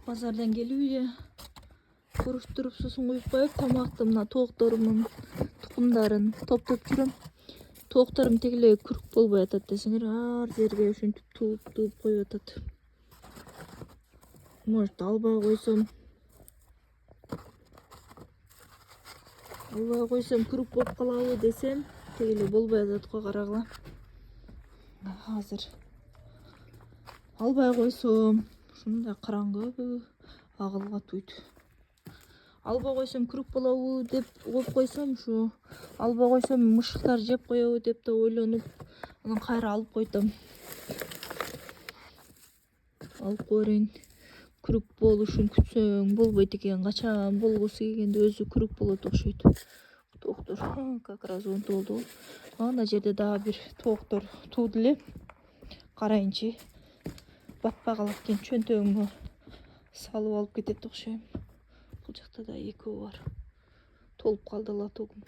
Bazardan келүүгө коруштуруп сусын куюп коюп, тамакты мына тоокторумдун тукумдарын топтоп жүрөм. Тоокторум тегиле күрк болбой атат десеңер, ар жерге ушинтип тууп коюп атат. Может, албай койсом күрк болуп калабы десем, тегиле болбой атат го, карагыла. Азыр албай койсом ушундай караңгы агылга туйт. Албай койсом күрк болобу деп коюп койсом, ушу албай койсом мышыктар жеп коебу деп да ойлонуп, анан кайра алып койтом. Алып коерейин. Күрк болушун күтсөң болбойт экен, качан болгусу келгенде өзү күрк болот окшойт. Тооктор как раз унутулду. Ана жерде дагы бир тооктор тууду эле. Карайынчы. Батпай калат экен, чөнтөгүмө салып алып кетет окшойм. Бул жакта да экөө бар. Толуп калды лотогум.